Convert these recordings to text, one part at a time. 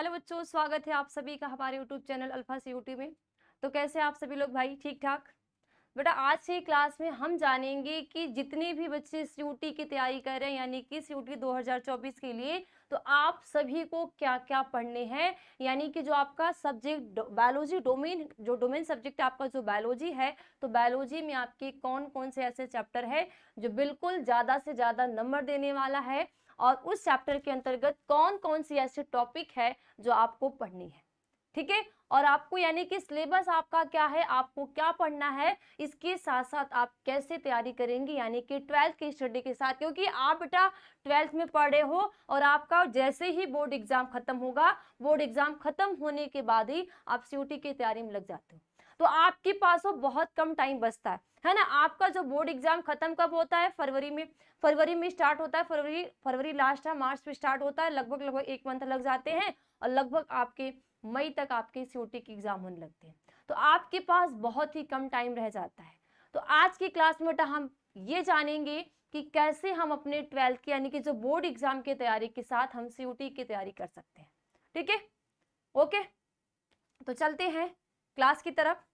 Hello बच्चों, स्वागत है आप सभी का हमारे यूट्यूब चैनल अल्फा सीयूटी में। तो कैसे हैं आप सभी लोग भाई? ठीक ठाक। बेटा आज से क्लास में हम जानेंगे कि जितने भी बच्चे सीयूटी की तैयारी कर रहे हैं यानी कि सीयूटी 2024 के लिए, तो आप सभी को क्या क्या पढ़ने हैं। यानी कि जो आपका सब्जेक्ट बायोलॉजी डोमेन, जो डोमेन सब्जेक्ट आपका जो बायोलॉजी है, तो बायोलॉजी में आपके कौन कौन से ऐसे चैप्टर है जो बिल्कुल ज़्यादा से ज़्यादा नंबर देने वाला है, और उस चैप्टर के अंतर्गत कौन कौन सी ऐसे टॉपिक है जो आपको पढ़नी है। ठीक है। और आपको यानी कि सिलेबस आपका क्या है, आपको क्या पढ़ना है, इसके साथ साथ आप कैसे तैयारी करेंगे यानी कि 12th की स्टडी के साथ, क्योंकि आप बेटा 12th में पढ़ रहे हो और आपका जैसे ही बोर्ड एग्जाम खत्म होगा, बोर्ड एग्जाम खत्म होने के बाद ही आप सीयूटी की तैयारी में लग जाते हो, तो आपके पास वो बहुत कम टाइम बचता है ना। आपका जो बोर्ड एग्जाम खत्म कब होता है? फरवरी में स्टार्ट होता है। फरवरी लास्ट है, मार्च में स्टार्ट होता है, लगभग एक मंथ लग जाते हैं और लगभग आपके मई तक आपके सीयूटी के एग्जाम होने लगते हैं। तो आपके पास बहुत ही कम टाइम रह जाता है। तो आज की क्लास में बेटा हम ये जानेंगे कि कैसे हम अपने 12th की यानी कि जो बोर्ड एग्जाम की तैयारी के साथ हम सीयूटी की तैयारी कर सकते हैं। ठीक है, ओके। तो चलते हैं क्लास की तरफ।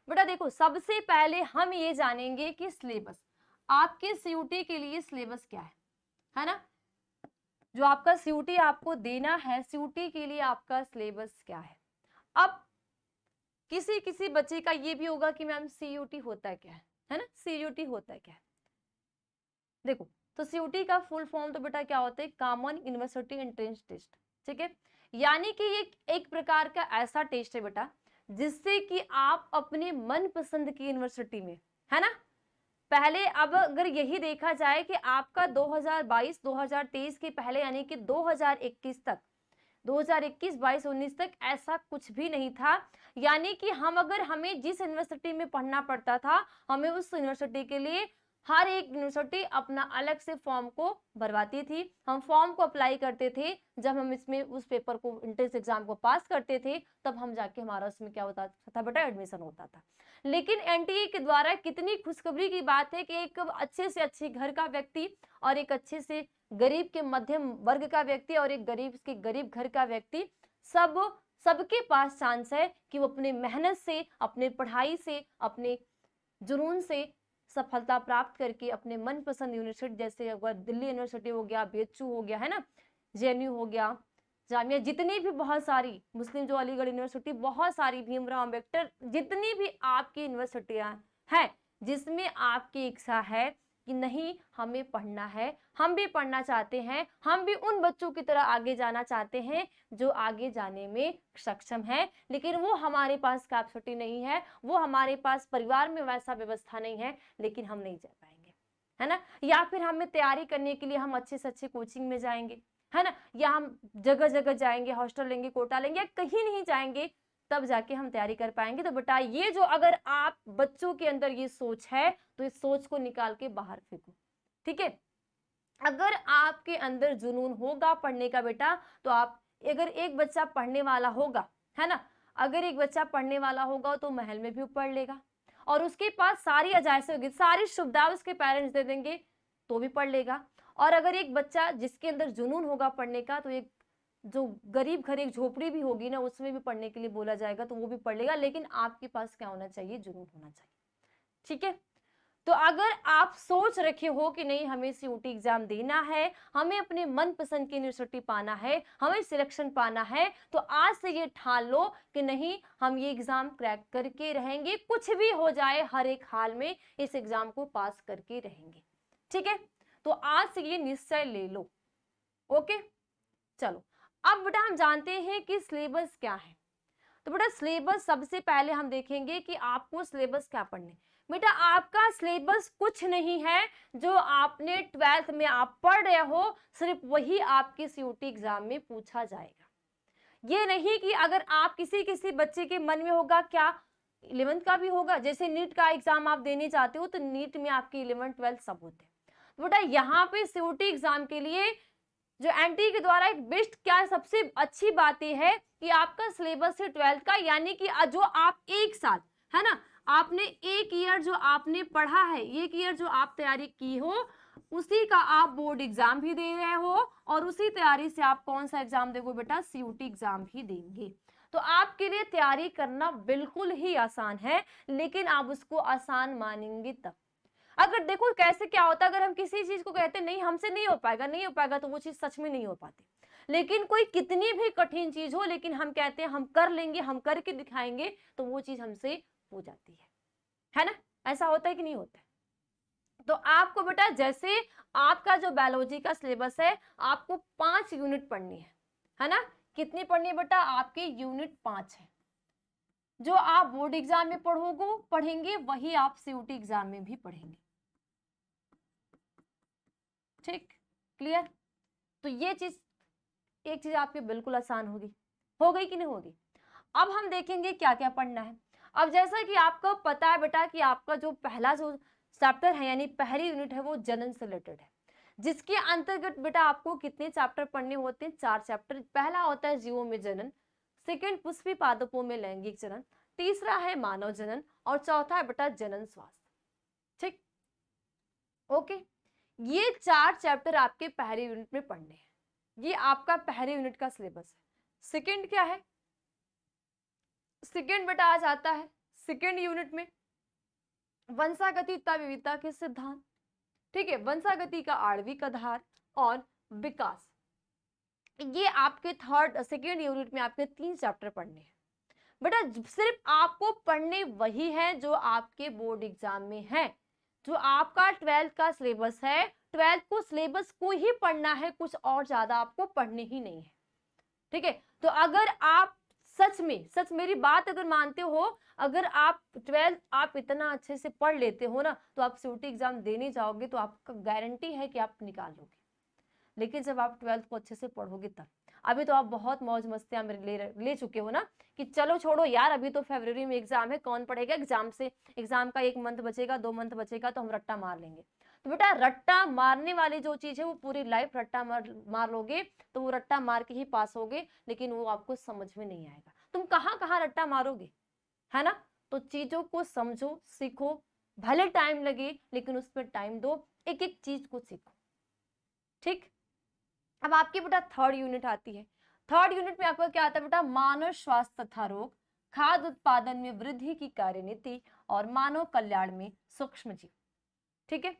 बेटा देखो, सबसे पहले हम ये जानेंगे कि सिलेबस, आपके सीयूटी के लिए सिलेबस क्या है ना। जो आपका सीयूटी आपको देना है, सीयूटी के लिए आपका सिलेबस क्या है। अब किसी किसी बच्चे का ये भी होगा कि मैम सीयूटी होता है ना, सीयूटी होता है क्या है। देखो, तो सीयूटी का फुल फॉर्म तो बेटा क्या होता है? Common university entrance test. ठीक है, यानी कि ये एक प्रकार का ऐसा टेस्ट है बेटा जिससे कि आप अपने मनपसंद की यूनिवर्सिटी में, है ना, पहले, अब अगर यही देखा जाए कि आपका 2022 2023 के पहले यानी कि 2021 तक, 2021 22 19 तक ऐसा कुछ भी नहीं था। यानी कि हमें जिस यूनिवर्सिटी में पढ़ना पड़ता था, हमें उस यूनिवर्सिटी के लिए हर एक यूनिवर्सिटी अपना अलग से फॉर्म को भरवाती थी। हम फॉर्म को अप्लाई करते थे, जब हम इसमें उस पेपर को, एंट्रेंस एग्जाम को पास करते थे, तब हम जाके हमारा उसमें क्या होता था बेटा? एडमिशन होता था। लेकिन एनटीए के द्वारा कितनी खुशखबरी की बात है कि एक अच्छे से अच्छे घर का व्यक्ति और एक अच्छे से गरीब के मध्यम वर्ग का व्यक्ति और एक गरीब के गरीब घर का व्यक्ति, सबके पास चांस है कि वो अपने मेहनत से, अपने पढ़ाई से, अपने जुनून से सफलता प्राप्त करके अपने मनपसंद यूनिवर्सिटी, जैसे अगर दिल्ली यूनिवर्सिटी हो गया, बीएचयू हो गया, है ना, जेएनयू हो गया, जामिया, जितनी भी बहुत सारी मुस्लिम, जो अलीगढ़ यूनिवर्सिटी, बहुत सारी, भीमराव अंबेडकर, जितनी भी आपकी यूनिवर्सिटियां हैं जिसमें आपकी इच्छा है कि नहीं हमें पढ़ना है, हम भी पढ़ना चाहते हैं, हम भी उन बच्चों की तरह आगे जाना चाहते हैं जो आगे जाने में सक्षम है, लेकिन वो हमारे पास कैपेसिटी नहीं है, वो हमारे पास परिवार में वैसा व्यवस्था नहीं है, लेकिन हम नहीं जा पाएंगे, है ना। या फिर हमें तैयारी करने के लिए हम अच्छे से अच्छे कोचिंग में जाएंगे, है ना, या हम जगह जगह जाएंगे, हॉस्टल लेंगे, कोटा लेंगे, या कहीं नहीं जाएंगे, तब जाके हम तैयारी कर पाएंगे। तो बेटा ये जो, अगर आप बच्चों के अंदर ये सोच है तो इस सोच को निकाल के बाहर फेंको। ठीक है, अगर आपके अंदर जुनून होगा पढ़ने का बेटा, तो आप, अगर एक बच्चा पढ़ने वाला होगा, है ना, अगर एक बच्चा पढ़ने वाला होगा तो महल में भी पढ़ लेगा, और उसके पास सारी अजाइशें होगी, सारी सुविधा उसके पेरेंट्स दे देंगे तो भी पढ़ लेगा। और अगर एक बच्चा जिसके अंदर जुनून होगा पढ़ने का, तो एक जो गरीब घर, एक झोपड़ी भी होगी ना, उसमें भी पढ़ने के लिए बोला जाएगा तो वो भी पढ़ लेगा, लेकिन आपके पास क्या होना चाहिए? जुनून होना चाहिए। ठीक है, तो अगर आप सोच रखे हो कि नहीं हमें सीयूटी एग्जाम देना है, हमें अपने मनपसंद की यूनिवर्सिटी पाना है, हमें सिलेक्शन पाना है, तो आज से ये ठान लो कि नहीं हम ये एग्जाम क्रैक करके रहेंगे, कुछ भी हो जाए हर एक हाल में इस एग्जाम को पास करके रहेंगे। ठीक है, तो आज से ये निश्चय ले लो। ओके, चलो अब बेटा हम जानते हैं कि सिलेबस क्या है। तो बेटा सिलेबस, सबसे पहले हम देखेंगे कि आपको सिलेबस क्या पढ़ने। बेटा आपका सिलेबस कुछ नहीं है, जो आपने 12th में आप पढ़ रहे हो सिर्फ वही आपके सीयूटी एग्जाम में पूछा जाएगा। ये नहीं कि अगर आप किसी किसी बच्चे के मन में होगा क्या 11th का भी होगा, जैसे नीट का एग्जाम आप देने जाते हो तो नीट में आपके 11th 12th सब होते हैं। तो बेटा यहाँ पे सीयूटी एग्जाम के लिए जो एनटीए के द्वारा एक बेस्ट, क्या सबसे अच्छी बात यह है कि आपका सिलेबस है 12th का, यानी कि जो आप एक साल, है ना, आपने एक ईयर जो आपने पढ़ा है, एक ईयर जो आप तैयारी की हो, उसी का आप बोर्ड एग्जाम भी दे रहे हो और उसी तैयारी से आप कौन सा एग्जाम दोगे बेटा, सीयूटी एग्जाम भी देंगे। तो आपके लिए तैयारी करना बिल्कुल ही आसान है, लेकिन आप उसको आसान मानेंगे तब। अगर देखो कैसे क्या होता है, अगर हम किसी चीज को कहते नहीं हमसे नहीं हो पाएगा, नहीं हो पाएगा, तो वो चीज सच में नहीं हो पाती। लेकिन कोई कितनी भी कठिन चीज हो, लेकिन हम कहते हैं हम कर लेंगे, हम करके दिखाएंगे, तो वो चीज हमसे हो जाती है ना। ऐसा होता है कि नहीं होता है? तो आपको बेटा जैसे आपका जो बायोलॉजी का सिलेबस है, आपको 5 यूनिट पढ़नी है ना। कितनी पढ़नी है बेटा? आपकी यूनिट 5 है। जो आप बोर्ड एग्जाम में पढ़ेंगे वही आप सीयूटी एग्जाम में भी पढ़ेंगे। ठीक, क्लियर? तो ये चीज, एक चीज आपकी बिल्कुल आसान होगी, हो गई कि नहीं होगी? अब हम देखेंगे क्या क्या पढ़ना है। अब जैसा कि आपको पता है बेटा कि आपका जो पहला जो चैप्टर है यानी पहली यूनिट है वो जनन से रिलेटेड है, जिसके अंतर्गत बेटा आपको कितने चैप्टर पढ़ने होते हैं? 4 चैप्टर। पहला होता है जीवों में जनन, सेकंड पुष्पी पादपों में लैंगिक जनन, तीसरा है मानव जनन और चौथा है बेटा जनन स्वास्थ्य। ठीक, ओके। ये 4 चैप्टर आपके पहले यूनिट में पढ़ने हैं। ये आपका पहले यूनिट का सिलेबस है। सेकंड क्या है? सेकंड बेटा आ जाता है सेकंड यूनिट में वंशागतिता विविधता के सिद्धांत। ठीक है, वंशागति का आणविक आधार और विकास। ये आपके सेकंड यूनिट में आपके 3 चैप्टर पढ़ने हैं बेटा। सिर्फ आपको पढ़ने वही है जो आपके बोर्ड एग्जाम में है। जो आपका 12th का सिलेबस है, 12th को सिलेबस को ही पढ़ना है, कुछ और ज्यादा आपको पढ़ने ही नहीं है। ठीक है, तो अगर आप सच मेरी बात अगर मानते हो, अगर आप 12th आप इतना अच्छे से पढ़ लेते हो ना, तो आप सीयूटी एग्जाम देने जाओगे तो आपका गारंटी है कि आप निकाल लोगे। लेकिन जब आप 12th को अच्छे से पढ़ोगे तब। अभी तो आप बहुत मौज मस्तियां ले चुके हो ना कि चलो छोड़ो यार, अभी तो फरवरी में एग्जाम है, कौन पढ़ेगा एग्जाम का 1 मंथ बचेगा, 2 मंथ बचेगा, तो हम रट्टा मार लेंगे। तो बेटा रट्टा मारने वाली जो चीज है वो पूरी लाइफ रट्टा मार लोगे तो वो रट्टा मार के ही पास होगे, लेकिन वो आपको समझ में नहीं आएगा। तुम कहाँ कहाँ रट्टा मारोगे, है ना। तो चीजों को समझो, सीखो, भले टाइम लगे लेकिन उस पर टाइम दो, एक एक चीज को सीखो। ठीक, अब आपकी बेटा थर्ड यूनिट आती है। थर्ड यूनिट में आपका क्या आता है बेटा? मानव स्वास्थ्य तथा रोग, खाद्य उत्पादन में वृद्धि की कार्यनीति और मानव कल्याण में सूक्ष्म जीव। ठीक है,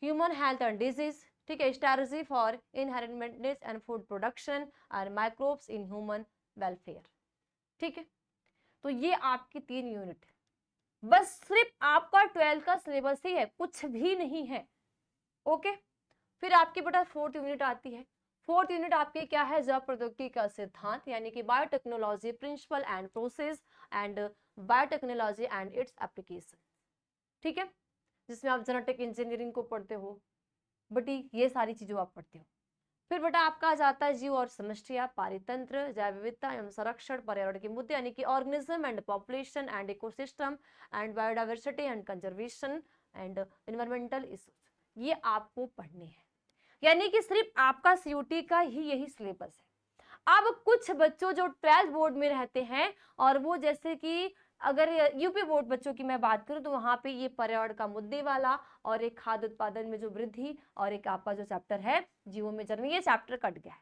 ह्यूमन हेल्थ एंड डिजीज। ठीक है, strategy for inheritance and food production और माइक्रोब्स इन ह्यूमन वेलफेयर। ठीक है, तो ये आपकी 3 यूनिट है। बस सिर्फ आपका 12th का सिलेबस ही है, कुछ भी नहीं है। ओके, फिर आपकी बेटा 4th यूनिट आती है। 4th यूनिट आपकी क्या है? जैव प्रौद्योगिकी का सिद्धांत यानी कि biotechnology principle and process and biotechnology and its application. ठीक है, जिसमें आप जेनेटिक इंजीनियरिंग को पढ़ते हो, बेटी ये सारी चीजों आप पढ़ते हो। फिर बेटा आपका आ जाता है जीव और समष्टिया, पारितंत्र, जैव विविधता एवं संरक्षण, पर्यावरण के मुद्दे यानी कि organism and population and ecosystem and biodiversity and conservation and environmental issues. ये आपको पढ़ने हैं, यानी कि सिर्फ आपका सीयूटी का ही यही सिलेबस है। अब कुछ बच्चों जो 12th बोर्ड में रहते हैं और वो जैसे कि अगर यूपी बोर्ड बच्चों की मैं बात करूं तो वहां पे ये पर्यावरण का मुद्दे वाला और एक खाद्य उत्पादन में जो वृद्धि और एक आपका जो चैप्टर है जीवों में जन्म, ये चैप्टर कट गया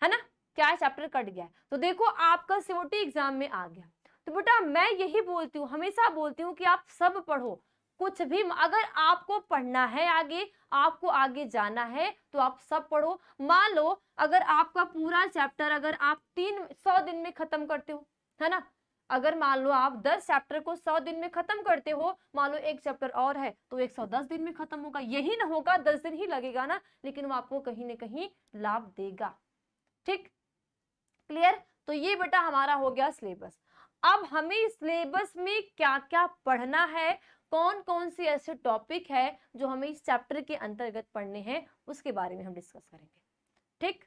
है ना। क्या है? चैप्टर कट गया है। तो देखो आपका सीयूटी एग्जाम में आ गया। तो बेटा मैं यही बोलती हूँ, हमेशा बोलती हूँ कि आप सब पढ़ो, कुछ भी अगर आपको पढ़ना है आगे, आपको आगे जाना है तो आप सब पढ़ो। मान लो अगर आपका पूरा चैप्टर अगर आप 100 दिन में खत्म करते हो, है ना, अगर मान लो आप 10 चैप्टर को 100 दिन में खत्म करते हो, मान लो एक चैप्टर और है तो 110 दिन में खत्म होगा। यही ना होगा, 10 दिन ही लगेगा ना, लेकिन वो आपको कहीं ना कहीं लाभ देगा। ठीक, क्लियर? तो ये बेटा हमारा हो गया सिलेबस। अब हमें सिलेबस में क्या क्या पढ़ना है, कौन कौन सी ऐसे टॉपिक है जो हमें इस चैप्टर के अंतर्गत पढ़ने हैं, उसके बारे में हम डिस्कस करेंगे। ठीक,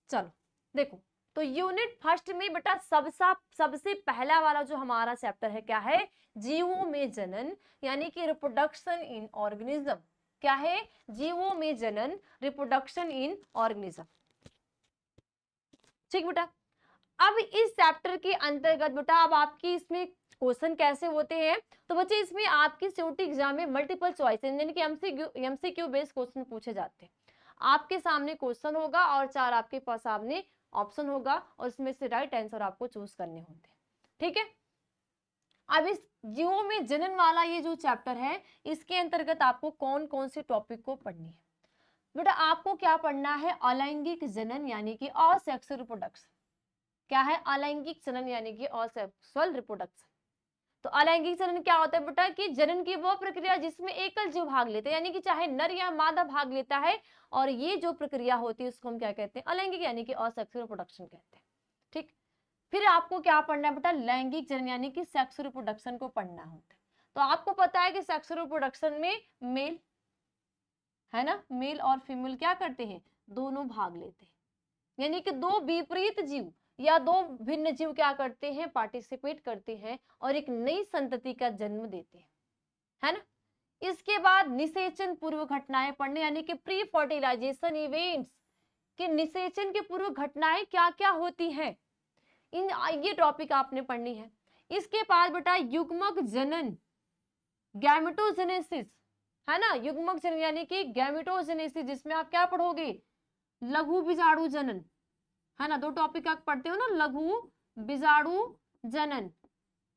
चलो देखो, तो यूनिट फर्स्ट में बेटा सबसे पहला वाला जो हमारा चैप्टर है क्या है? जीवों में जनन यानी कि रिप्रोडक्शन इन ऑर्गेनिज्म। क्या है? जीवों में जनन, रिप्रोडक्शन इन ऑर्गेनिज्म। ठीक बेटा, अब इस चैप्टर के अंतर्गत बेटा अब आपकी इसमें क्वेश्चन कैसे होते हैं, तो बच्चे इसमें आपकी सीयूटी एग्जाम में मल्टीपल चॉइस यानी कि एमसीक्यू बेस्ड क्वेश्चन पूछे जाते हैं। आपके सामने क्वेश्चन होगा और 4 आपके पास सामने ऑप्शन होगा और इसमें से राइट आंसर आपको चूज करने होते हैं। ठीक है, अब इस जीओ में जनन वाला ये जो चैप्टर है, इसके अंतर्गत आपको कौन कौन से टॉपिक को पढ़नी है। बेटा आपको क्या पढ़ना है, अलैंगिक जनन यानी कि असेक्सुअल रिप्रोडक्शन। क्या है, अलैंगिक जनन यानी कि असेक्सुअल रिप्रोडक्शन। तो अलैंगिक जनन क्या होता है बेटा, कि जनन की वो प्रक्रिया जिसमें एकल जीव भाग लेते हैं, यानी कि चाहे नर या मादा भाग लेता है, और ये जो प्रक्रिया होती है उसको हम क्या कहते हैं, अलैंगिक यानी कि असेक्सुअल रिप्रोडक्शन कहते हैं। ठीक, फिर आपको क्या पढ़ना है बेटा, लैंगिक जनन यानी कि सेक्सुअल रिप्रोडक्शन को पढ़ना होता है। तो आपको पता है कि सेक्सुअल रिप्रोडक्शन में मेल है ना, मेल और फीमेल क्या करते हैं, दोनों भाग लेते हैं, यानी कि दो विपरीत जीव या दो भिन्न जीव क्या करते हैं, पार्टिसिपेट करते हैं और एक नई संतति का जन्म देते हैं, है ना। इसके बाद निषेचन पूर्व घटनाएं पढ़ने, यानी कि प्री फर्टिलाइजेशन इवेंट्स, कि निषेचन के पूर्व घटनाएं क्या क्या होती हैं, ये टॉपिक आपने पढ़नी है। इसके बाद बेटा युग्मक जनन, गैमेटोजेनेसिस, है ना, युग्मक जनन यानी कि गैमेटोजेनेसिस, जिसमें आप क्या पढ़ोगे, लघु बीजाणु जनन, है ना। 2 टॉपिक आप पढ़ते हो ना, लघु बीजाणु जनन,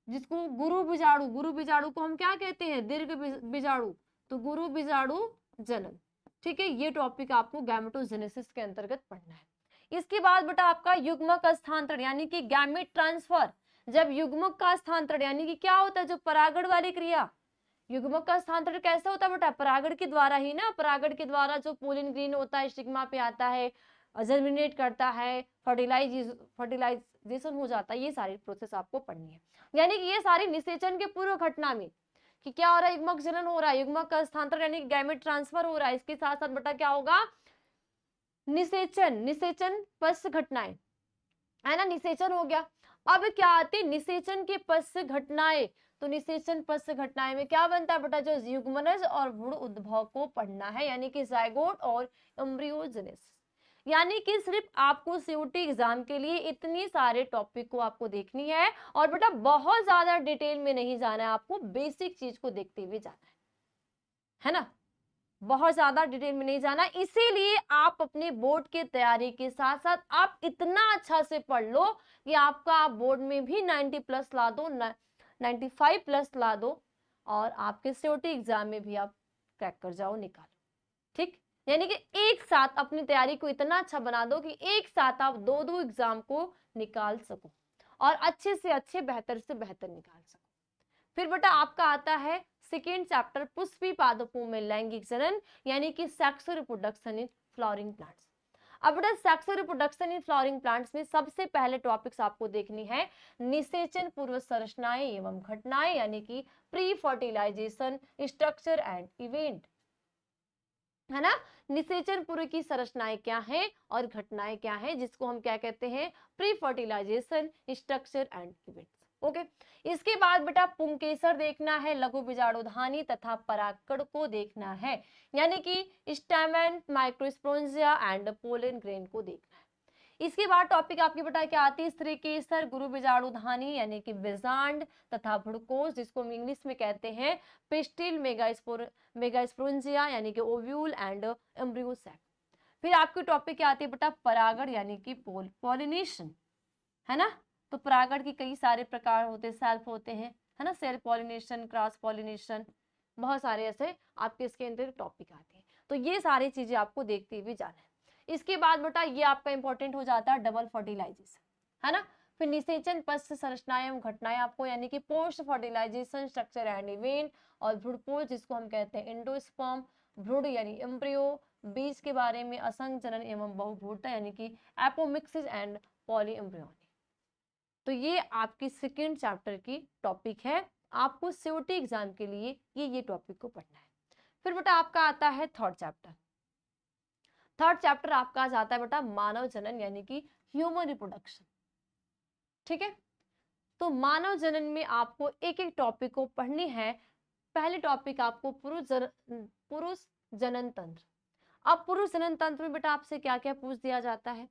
जिसको गुरु बीजाणु को हम क्या कहते हैं, दीर्घ बीजाणु, तो गुरु बीजाणु जनन। ठीक है, ये टॉपिक आपको गैमेटोजेनेसिस के अंतर्गत पढ़ना है। इसके बाद बेटा आपका युग्मक स्थानांतरण यानी कि गैमेट ट्रांसफर। जब युग्मक का स्थानांतरण यानी कि क्या होता है, जो परागण वाली क्रिया, युग्मक का स्थानांतरण कैसे होता है बेटा, परागण के द्वारा ही ना, परागण के द्वारा जो पोलिन ग्रेन होता है स्टिग्मा पे आता है, जर्मिनेट करता है, फर्टिलाइजेशन हो जाता है, ये सारी प्रोसेस आपको पढ़नी है। यानी कि ये सारी निषेचन के पूर्व घटना में कि क्या हो रहा है, युग्मक जनन हो रहा है, युग्मक का स्थानांतरण यानी कि गैमेट ट्रांसफर हो रहा है, इसके साथ साथ बेटा क्या होगा, निषेचन पश्च घटनाएं, है ना, निषेचन हो गया। अब क्या आती, निषेचन के पश्च घटनाएं, तो निषेचन पश्च घटनाएं में क्या बनता है बेटा, जो युग्मनज और भ्रूण उद्भव को पढ़ना है, यानी कि जाइगोट और एम्ब्रियोजेनेसिस। यानी कि सिर्फ आपको सीयूटी एग्जाम के लिए इतनी सारे टॉपिक को आपको देखनी है, और बेटा बहुत ज्यादा डिटेल में नहीं जाना है, आपको बेसिक चीज को देखते हुए जाना है ना, बहुत ज्यादा डिटेल में नहीं जाना। इसीलिए आप अपने बोर्ड की तैयारी के साथ साथ आप इतना अच्छा से पढ़ लो कि आपका आप बोर्ड में भी 90 प्लस ला दो, 95 प्लस ला दो, और आपके सीयूटी एग्जाम में भी आप क्रैक कर जाओ, निकालो। ठीक, यानी कि एक साथ अपनी तैयारी को इतना अच्छा बना दो कि एक साथ आप 2 एग्जाम को निकाल सको और अच्छे से अच्छे, बेहतर से बेहतर निकाल सको। फिर बेटा आपका आता है सेकेंड चैप्टर, पुष्पी पादपों में लैंगिक जनन यानी कि sexual reproduction in flowering plants. अब बेटा sexual reproduction in flowering plants में सबसे पहले टॉपिक्स आपको देखनी है निषेचन पूर्व संरचनाएं एवं घटनाएं, यानी कि pre fertilisation structure and event, है ना। निषेचन पूर्व की संरचनाएं क्या हैं और घटनाएं क्या हैं, जिसको हम क्या कहते हैं, pre fertilisation structure and events. Okay, इसके बाद बेटा पुंकेसर देखना है, लघु बीजाणुधानी तथा परागकण को देखना है, यानी कि stamen, microsporangia and pollen grain को देखना है। इसके बाद टॉपिक आपकी बेटा क्या आती है, स्त्रीकेसर, गुरु बीजाणुधानी यानी कि बेजांड तथा भ्रूणकोश, जिसको हम इंग्लिश में कहते हैं पिस्टिल, मेगास्पोरेंजिया यानी कि ओव्यूल एंड एम्ब्रियो सैक। फिर आपकी टॉपिक क्या आती है बेटा, परागण यानी कि पॉलिनेशन, है ना। तो परागण के कई सारे प्रकार होते हैं, सेल्फ होते हैं, है ना, सेल्फ पॉलिनेशन, क्रॉस पॉलिनेशन, बहुत सारे ऐसे आपके इसके अंदर टॉपिक आते हैं। तो ये सारी चीजें आपको देखते हुए जाना है। इसके बाद बेटा ये आपका इंपॉर्टेंट हो जाता है डबल फर्टिलाइजेशन, है ना। फिर निषेचन पश्च संरचनाएं एवं घटनाएं आपको, यानी कि post fertilisation structure and event, और भ्रूणपोष जिसको हम कहते हैं एंडोस्पर्म, भ्रूण यानी एम्ब्रियो, बीज के बारे में असंग जनन एवं बहुभ्रूणता यानी कि एपोमिक्सिस एंड पॉलीएम्ब्रियोनी। तो ये आपकी सेकेंड चैप्टर की टॉपिक है, आपको सीयूटी एग्जाम के लिए ये टॉपिक को पढ़ना है। फिर बेटा आपका आता है थर्ड चैप्टर। थर्ड चैप्टर आपका आ जाता है बेटा मानव जनन यानी कि ह्यूमन रिप्रोडक्शन। ठीक है, तो मानव जनन में आपको एक एक टॉपिक को पढ़नी है। पहले टॉपिक आपको पुरुष जनन तंत्र। अब पुरुष जनन तंत्र में बेटा आपसे क्या क्या पूछ दिया जाता है,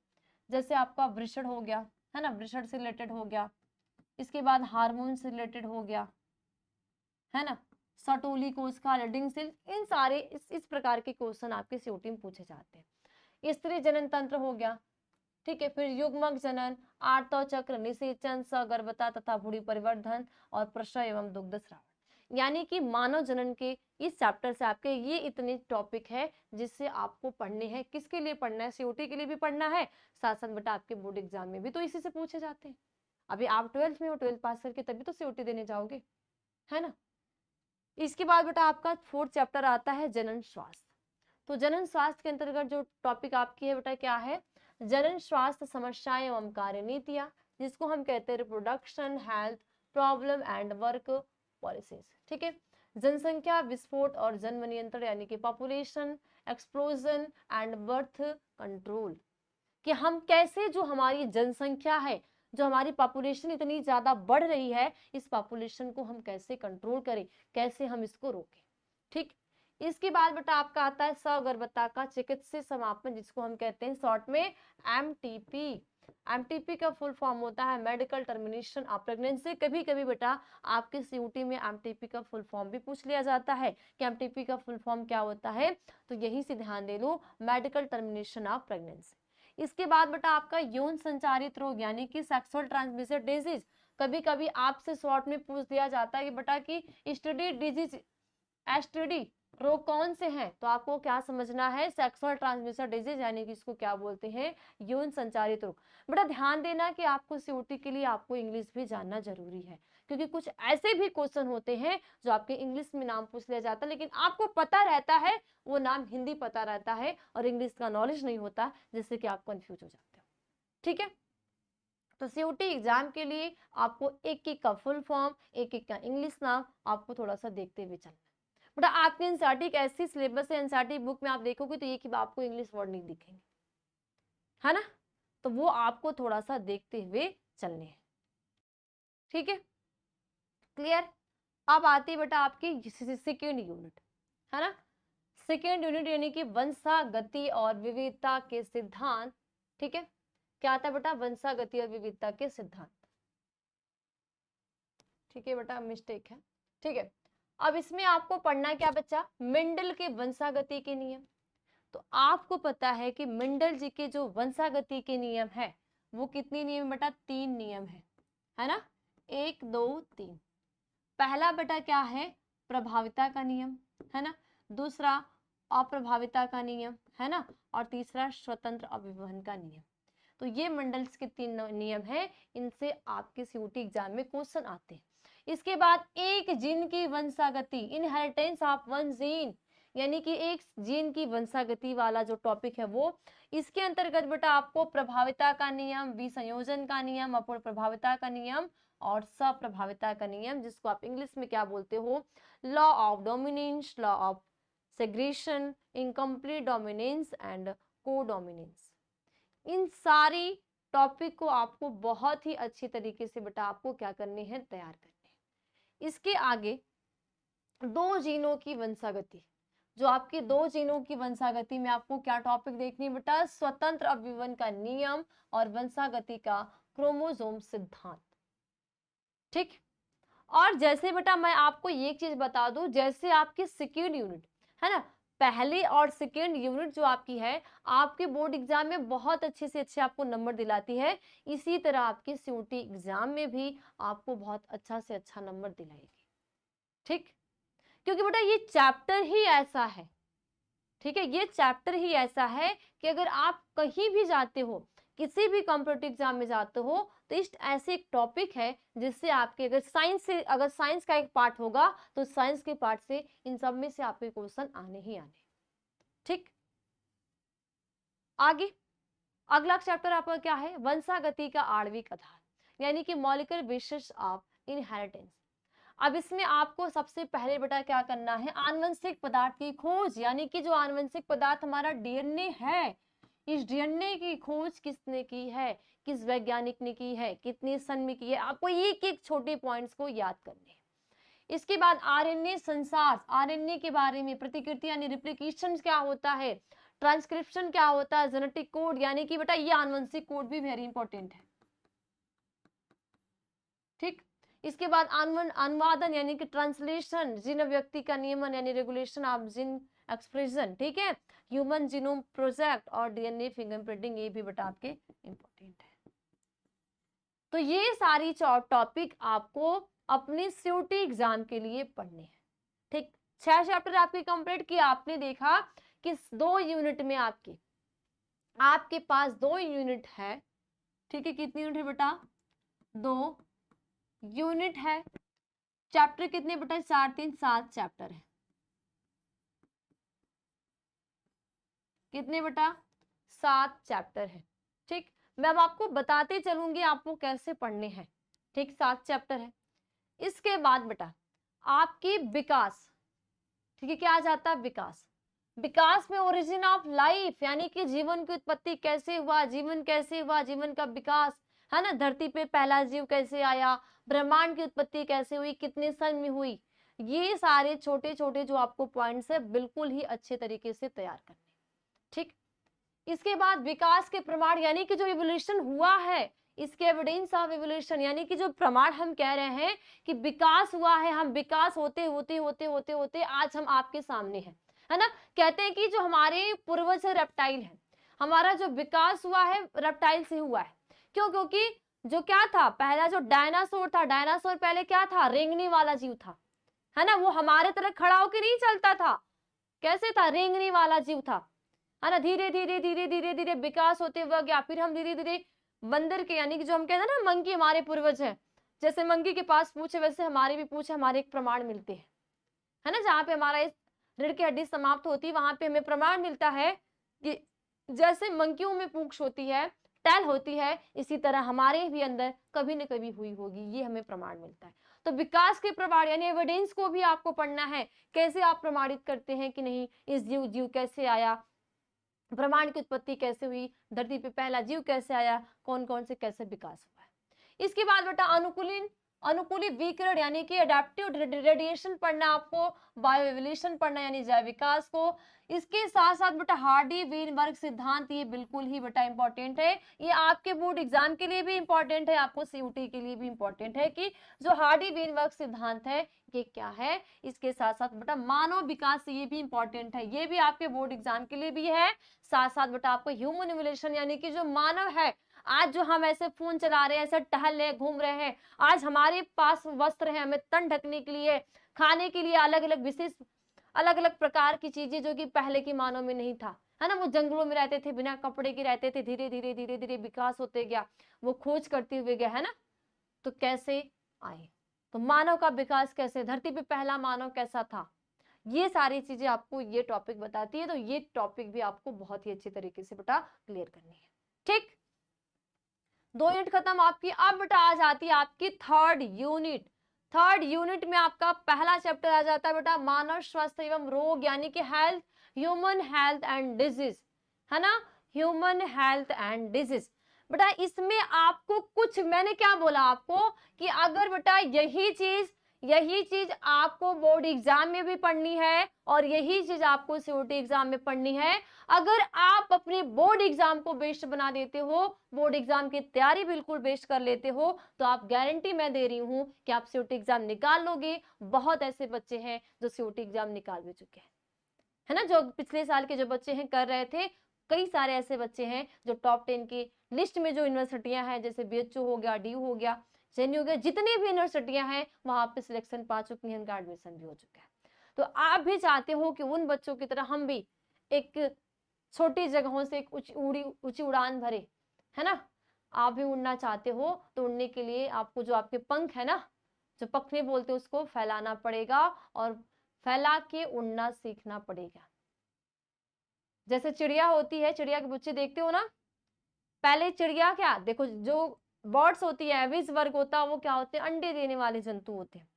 जैसे आपका वृषण हो गया, है ना, वृषण से रिलेटेड हो गया, इसके बाद हार्मोन से रिलेटेड हो गया, है ना, सटोली कोशिका, लेडिंग सेल, इन सारे इस प्रकार के क्वेश्चन आपके सीओटी में पूछे जाते हैं। स्त्री जनन तंत्र हो गया, ठीक है, फिर युग्मक जनन, आर्तव चक्र, निषेचन, सगर्भता तथा भ्रूण परिवर्धन और प्रसव एवं दुग्ध स्राव, यानी कि मानव जनन के इस चैप्टर से आपके ये इतने टॉपिक है जिससे आपको पढ़ने हैं। किसके लिए पढ़ना है? सीओटी के लिए भी पढ़ना है, साथ साथ बेटा आपके बोर्ड एग्जाम में भी तो इसी से पूछे जाते हैं। अभी आप 12th में हो, 12th पास करके तभी तो सीओटी देने जाओगे, है ना। इसके बाद बेटा आपका 4th चैप्टर आता है जनन स्वास्थ्य। तो जनन स्वास्थ्य के अंतर्गत जो टॉपिक आपकी है बेटा क्या है? जनन स्वास्थ्य समस्याएं एवं कार्य नीतियां, जिसको हम कहते हैं reproduction health problem and work policies, ठीक है। जनसंख्या विस्फोट और जन्म नियंत्रण, यानी कि population explosion and birth control, कि हम कैसे जो हमारी जनसंख्या है, जो हमारी पॉपुलेशन इतनी ज्यादा बढ़ रही है, इस पॉपुलेशन को हम कैसे कंट्रोल करें, कैसे हम इसको रोकें, ठीक। इसके बाद बेटा आपका आता है सगर्भता का चिकित्सीय समापन, जिसको हम कहते हैं शॉर्ट में एमटीपी। एमटीपी का फुल फॉर्म होता है मेडिकल टर्मिनेशन ऑफ प्रेगनेंसी। कभी कभी बेटा आपके सीयूटी में एमटीपी का फुल फॉर्म भी पूछ लिया जाता है कि एमटीपी का फुल फॉर्म क्या होता है, तो यही से ध्यान दे लो, मेडिकल टर्मिनेशन ऑफ प्रेगनेंसी। इसके बाद बेटा आपका यौन संचारित रोग, यानी कि सेक्सुअल ट्रांसमिटेड डिजीज। कभी कभी आपसे शॉर्ट में पूछ दिया जाता है कि बेटा की एसटीडी डिजीज, एसटीडी रोग कौन से हैं, तो आपको क्या समझना है? सेक्सुअल ट्रांसमिटेड डिजीज, यानी कि इसको क्या बोलते हैं? यौन संचारित रोग। बेटा ध्यान देना कि आपको सीओटी के लिए आपको इंग्लिश भी जानना जरूरी है, क्योंकि कुछ ऐसे भी क्वेश्चन होते हैं जो आपके इंग्लिश में नाम पूछ लिया जाता है, लेकिन आपको पता रहता है वो नाम हिंदी पता रहता है और इंग्लिश का नॉलेज नहीं होता, जिससे कि आप कंफ्यूज हो जाते हो, ठीक है। तो सीओटी एग्जाम के लिए आपको एक एक का फुल फॉर्म, एक एक का इंग्लिश नाम आपको थोड़ा सा देखते हुए चलना है। बेटा आपके एनसीईआरटी एक ऐसी सिलेबस है, एनसीईआरटी बुक में आप देखोगे तो एक ही आपको इंग्लिश वर्ड नहीं दिखेंगे, है ना, तो वो आपको थोड़ा सा देखते हुए चलने हैं, ठीक है, क्लियर। अब आती है बेटा आपकी सेकेंड यूनिट, है ना। सेकेंड यूनिट यानी कि वंशागति और विविधता के सिद्धांत, ठीक है। क्या आता है बेटा? वंशागति और विविधता के सिद्धांत, ठीक है बेटा, मिस्टेक है, ठीक है। अब इसमें आपको पढ़ना क्या बच्चा? मेंडल के वंशागति के नियम। तो आपको पता है कि मेंडल जी के जो वंशागति के नियम है वो कितने नियम बेटा? 3 नियम है ना, 1 2 3। पहला बेटा क्या है? प्रभाविता का नियम, है ना। दूसरा अप्रभाविता का नियम, है ना। और तीसरा स्वतंत्र अभिवहन का नियम। तो ये मंडल्स के 3 नियम हैं, इनसे आपके सीयूटी एग्जाम में क्वेश्चन आते हैं। इसके बाद एक जीन की वंशागति, इनहेरिटेंस ऑफ वन जीन, यानी कि एक जीन की वंशागति वाला जो टॉपिक है वो, इसके अंतर्गत बेटा आपको प्रभाविता का नियम, विसंयोजन का नियम, अपूर्ण प्रभाविता का नियम और सप्रभाविता का नियम, जिसको आप इंग्लिश में क्या बोलते हो? Law of dominance, law of segregation, incomplete dominance and codominance. इन सारी टॉपिक को आपको बहुत ही अच्छी तरीके से बेटा आपको क्या करने हैं? तैयार करने हैं। इसके आगे 2 जीनों की वंशागति, जो आपके 2 जीनों की वंशागति में आपको क्या टॉपिक देखनी है बेटा? स्वतंत्र अभिवहन का नियम और वंशागति का क्रोमोसोम सिद्धांत, ठीक। और जैसे बेटा मैं आपको एक चीज बता दूं, जैसे आपकी सेकेंड यूनिट है ना, पहली और सेकेंड यूनिट जो आपकी है आपके बोर्ड एग्जाम में बहुत अच्छे से अच्छे आपको नंबर दिलाती है, इसी तरह आपके सीयूटी एग्जाम में भी आपको बहुत अच्छा से अच्छा नंबर दिलाएगी, ठीक। क्योंकि बेटा ये चैप्टर ही ऐसा है, ठीक है, ये चैप्टर ही ऐसा है कि अगर आप कहीं भी जाते हो, किसी भी कॉम्पिटिटिव एग्जाम में जाते हो, तो इस ऐसे एक टॉपिक है जिससे आपके अगर साइंस से, अगर साइंस का एक पार्ट होगा तो साइंस के पार्ट से इन सब में से आपके क्वेश्चन आने ही आने, ठीक। आगे अगला चैप्टर आपका क्या है? वंशागति का आणविक आधार, यानी कि मॉलिक्यूलर बेसिस ऑफ इनहेरिटेंस। अब इसमें आपको सबसे पहले बेटा क्या करना है? आनुवंशिक पदार्थ की खोज, यानी कि जो आनुवंशिक पदार्थ हमारा डीएनए है, इस डीएनए की खोज किसने की है, किस वैज्ञानिक ने की है, कितने सन में की है, आपको एक एक छोटे पॉइंट्स को याद करने हैं। इसके बाद आरएनए संसार, आरएनए के बारे में, प्रतिकृति यानी रिप्लिकेशन क्या होता है, ट्रांसक्रिप्शन क्या होता है, जेनेटिक कोड, यानी कि बेटा ये आनुवंशिक कोड भी वेरी इंपॉर्टेंट है, ठीक। इसके बाद अनुवादन यानी कि ट्रांसलेशन, जीन व्यक्ति का नियमन यानी रेगुलेशन ऑफ जीन एक्सप्रेशन, ठीक है। ह्यूमन जीनोम प्रोजेक्ट और डीएनए फिंगरप्रिंटिंग, ये भी बेटा आपके इंपॉर्टेंट है। तो ये सारी टॉपिक आपको अपने सीयूटी एग्जाम के लिए पढ़ने हैं, ठीक। 6 चैप्टर आपके कंप्लीट किया, आपने देखा कि 2 यूनिट में आपके पास 2 यूनिट है, ठीक है। कितनी यूनिट है बेटा? 2 यूनिट है। चैप्टर कितने बेटा? 4 3 7 चैप्टर है। कितने बेटा? 7 चैप्टर है, ठीक। मैं अब आपको बताते चलूंगी आपको कैसे पढ़ने हैं, ठीक। 7 चैप्टर है। इसके बाद बेटा आपकी विकास, ठीक है। क्या आ जाता है? विकास। विकास में ओरिजिन ऑफ लाइफ यानी कि जीवन की उत्पत्ति कैसे हुआ, जीवन कैसे हुआ, जीवन का विकास, है ना। धरती पे पहला जीव कैसे आया, ब्रह्मांड की उत्पत्ति कैसे हुई, कितने सन में हुई, ये सारे छोटे छोटे जो आपको पॉइंट्स है बिल्कुल ही अच्छे तरीके से तैयार करने, ठीक। इसके बाद विकास के प्रमाण यानी कि जो इवोल्यूशन हुआ है, इसके एविडेंस ऑफ इवोल्यूशन यानी कि जो प्रमाण हम कह रहे हैं कि विकास हुआ है, हम विकास होते होते होते होते होते आज हम आपके सामने हैं, है ना। कहते हैं कि जो हमारे पूर्वज है रेप्टाइल है, हमारा जो विकास हुआ है रेप्टाइल से हुआ है। क्यों? क्योंकि जो क्या था, पहला जो डायनासोर था, डायनासोर पहले क्या था? रेंगने वाला जीव था, है ना। वो हमारे तरह खड़ा होकर नहीं चलता था, कैसे था? रेंगने वाला जीव था, है ना। धीरे धीरे धीरे धीरे धीरे विकास होते हुआ गया, फिर हम धीरे धीरे बंदर के यानी कि जो हम कहते हैं ना मंकी हमारे पूर्वज है, जैसे मंकी के पास पूछे वैसे हमारे भी पूछे, हमारे एक प्रमाण मिलते हैं, है ना। जहाँ पे हमारा इस रीढ़ की हड्डी समाप्त होती है वहां पे हमें प्रमाण मिलता है कि जैसे मंकियों में पूंछ होती है, टैल होती है, इसी तरह हमारे भी अंदर कभी न कभी हुई होगी, ये हमें प्रमाण मिलता है। तो विकास के प्रमाण यानी एविडेंस को भी आपको पढ़ना है, कैसे आप प्रमाणित करते हैं कि नहीं इस जीव कैसे आया, ब्रह्मांड की उत्पत्ति कैसे हुई, धरती पे पहला जीव कैसे आया, कौन कौन से कैसे विकास हुआ है। इसके बाद बेटा अनुकूली विकिरण यानी कि एडेप्टिव रेडिएशन पढ़ना आपको, बायो एवोल्यूशन पढ़ना यानी जैव विकास को। इसके साथ साथ बेटा हार्डी वेनबर्ग सिद्धांत, ये बिल्कुल ही बेटा इंपॉर्टेंट है, ये आपके बोर्ड एग्जाम के लिए भी इंपॉर्टेंट है, आपको सीयूटी के लिए भी इंपॉर्टेंट है कि जो हार्डी वेनबर्ग सिद्धांत है ये क्या है। इसके साथ साथ बेटा मानव विकास, ये भी इंपॉर्टेंट है, ये भी आपके बोर्ड एग्जाम के लिए भी है। साथ साथ बेटा आपको ह्यूमन इवोल्यूशन यानी कि जो मानव है, आज जो हम ऐसे फोन चला रहे हैं, ऐसे टहल रहे घूम रहे हैं, आज हमारे पास वस्त्र है, हमें तन ढकने के लिए, खाने के लिए अलग अलग विशेष अलग अलग प्रकार की चीजें जो कि पहले के मानव में नहीं था, है ना। वो जंगलों में रहते थे, बिना कपड़े के रहते थे, धीरे धीरे धीरे धीरे विकास होते गया, वो खोज करते हुए गया, है ना। तो कैसे आए, तो मानव का विकास कैसे, धरती पे पहला मानव कैसा था, ये सारी चीजें आपको ये टॉपिक बताती है। तो ये टॉपिक भी आपको बहुत ही अच्छे तरीके से बेटा क्लियर करनी है, ठीक। 2 यूनिट खत्म आपकी। अब बेटा आ जाती है आपकी थर्ड यूनिट। थर्ड यूनिट में आपका पहला चैप्टर आ जाता है बेटा मानव स्वास्थ्य एवं रोग यानी कि health, human health and disease, है ना। ह्यूमन हेल्थ एंड डिजीज बेटा इसमें आपको कुछ, मैंने क्या बोला आपको कि अगर बेटा यही चीज आपको बोर्ड एग्जाम में भी पढ़नी है और यही चीज आपको सीयूटी एग्जाम में पढ़नी है, अगर आप अपने बोर्ड एग्जाम को बेस्ट बना देते हो, बोर्ड एग्जाम की तैयारी बिल्कुल बेस्ट कर लेते हो, तो आप गारंटी मैं दे रही हूं कि आप सीयूटी एग्जाम निकाल लोगे। बहुत ऐसे बच्चे हैं जो सीयूटी एग्जाम निकाल भी चुके हैं, है ना। जो पिछले साल के जो बच्चे हैं कर रहे थे, कई सारे ऐसे बच्चे हैं जो टॉप 10 की लिस्ट में जो यूनिवर्सिटियां हैं, जैसे बीएचयू हो गया, डीयू हो गया, जेएनयू हो गया, जितनी भी यूनिवर्सिटियां हैं वहां पे सिलेक्शन पा चुकी हैं, उनका एडमिशन भी हो चुका है। तो आप भी चाहते हो कि उन बच्चों की तरह हम भी एक छोटी जगहों से एक ऊंची उड़ान भरे, है ना। आप भी उड़ना चाहते हो, तो उड़ने के लिए आपको जो आपके पंख है ना, जो पखने बोलते हैं, उसको फैलाना पड़ेगा और फैला के उड़ना सीखना पड़ेगा। जैसे चिड़िया होती है, चिड़िया के बच्चे देखते हो ना, पहले चिड़िया क्या देखो, जो बर्ड्स होती है, एविज वर्ग होता है, वो क्या होते हैं, अंडे देने वाले जंतु होते हैं।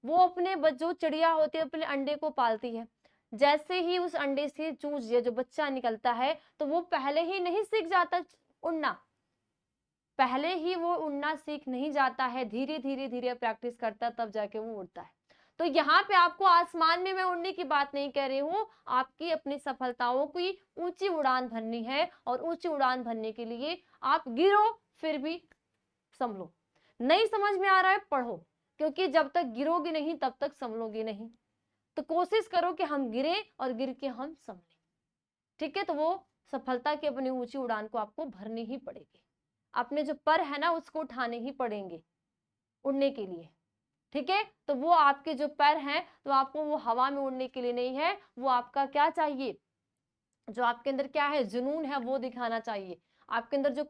वो अपने जो चिड़िया होती है अपने अंडे को पालती है, जैसे ही उस अंडे से चूज जो बच्चा निकलता है, तो वो पहले ही नहीं सीख जाता उड़ना, पहले ही वो उड़ना सीख नहीं जाता है, धीरे धीरे धीरे प्रैक्टिस करता है, तब जाके वो उड़ता है। तो यहाँ पे आपको आसमान में मैं उड़ने की बात नहीं कह रही हूँ, आपकी अपनी सफलताओं की ऊंची उड़ान भरनी है, और ऊंची उड़ान भरने के लिए आप गिरो फिर भी संभलो। नहीं समझ में आ रहा है पढ़ो, क्योंकि जब तक गिरोगी नहीं तब तक संभलोगी नहीं। तो कोशिश करो कि हम गिरे और गिर के हम संभले, ठीक है। तो वो सफलता की अपनी ऊंची उड़ान को आपको भरनी ही पड़ेगी, अपने जो पर है ना उसको उठाने ही पड़ेंगे उड़ने के लिए, ठीक है। तो वो आपके जो पैर हैं तो आपको वो हवा में उड़ने के लिए नहीं है, वो आपका क्या चाहिए, जो आपके अंदर क्या है जुनून है वो दिखाना चाहिए, आपके अंदर जो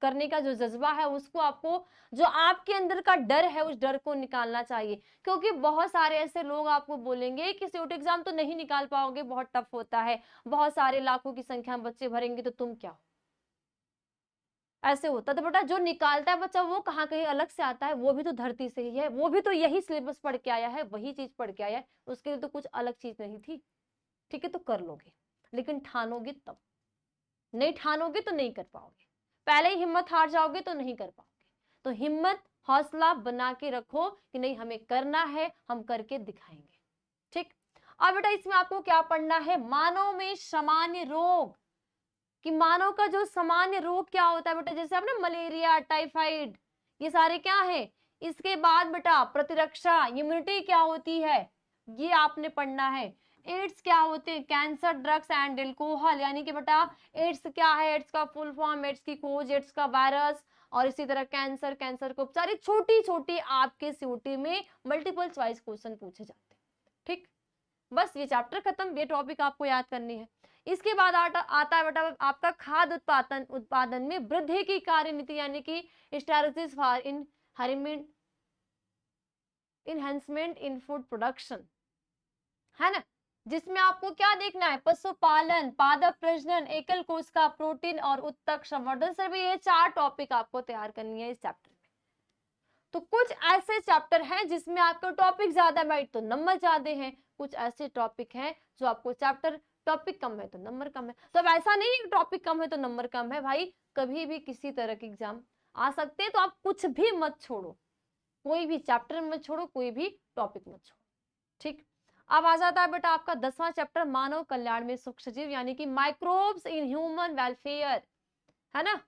करने का जो जज्बा है उसको आपको, जो आपके अंदर का डर है उस डर को निकालना चाहिए। क्योंकि बहुत सारे ऐसे लोग आपको बोलेंगे कि सीयूटी एग्जाम तो नहीं निकाल पाओगे, बहुत टफ होता है, बहुत सारे लाखों की संख्या में बच्चे भरेंगे तो तुम क्या हो, ऐसे होता। तो बेटा जो निकालता है बच्चा वो कहाँ कहीं अलग से आता है, वो भी तो धरती से ही है, वो भी तो यही सिलेबस पढ़ के आया है, वही चीज पढ़ के आया है, उसके लिए तो कुछ अलग चीज नहीं थी, ठीक है। तो कर लोगे, लेकिन ठानोगे तब, नहीं ठानोगे तो नहीं कर पाओगे, पहले ही हिम्मत हार जाओगे तो नहीं कर पाओगे। तो हिम्मत हौसला बना के रखो कि नहीं हमें करना है, हम करके दिखाएंगे, ठीक। अब बेटा इसमें आपको क्या पढ़ना है, मानव में सामान्य रोग, कि मानव का जो सामान्य रोग क्या होता है बेटा, जैसे आपने मलेरिया, टाइफाइड, ये सारे क्या है। इसके बाद बेटा प्रतिरक्षा, इम्यूनिटी क्या होती है, ये आपने पढ़ना है। एड्स क्या होते हैं, कैंसर, ड्रग्स एंड एल्कोहल, यानी कि बेटा एड्स क्या है, एड्स का फुल फॉर्म, एड्स की खोज, एड्स का वायरस, और इसी तरह कैंसर, कैंसर को उपचार, छोटी छोटी आपके सीयूटी में मल्टीपल चॉइस क्वेश्चन पूछे जाते हैं, ठीक। बस ये चैप्टर खत्म, ये टॉपिक आपको याद करनी है। इसके बाद आता है बेटा आपका खाद्य उत्पादन उत्पादन में वृद्धि की कार्यनीति, यानी कि strategies for enhancement in food production, है ना। जिसमें आपको क्या देखना है, पशुपालन, पादप प्रजनन, एकल कोशिका प्रोटीन और उत्तक संवर्धन, सर ये 4 टॉपिक आपको तैयार करनी है इस चैप्टर में। तो कुछ ऐसे चैप्टर हैं जिसमें आपको टॉपिक ज्यादा है तो नंबर ज्यादा है, कुछ ऐसे टॉपिक हैं जो आपको चैप्टर टॉपिक कम है तो नंबर कम है। तो अब ऐसा नहीं है टॉपिक कम है तो नंबर कम है, भाई कभी भी किसी तरह के एग्जाम आ सकते हैं, तो आप कुछ भी मत छोड़ो, कोई भी चैप्टर मत छोड़ो, कोई भी टॉपिक मत छोड़ो, ठीक। अब आ जाता है बेटा आपका 10वां चैप्टर, मानव कल्याण में सूक्ष्म जीव, यानी कि माइक्रोब्स इन ह्यूमन वेलफेयर, है ना,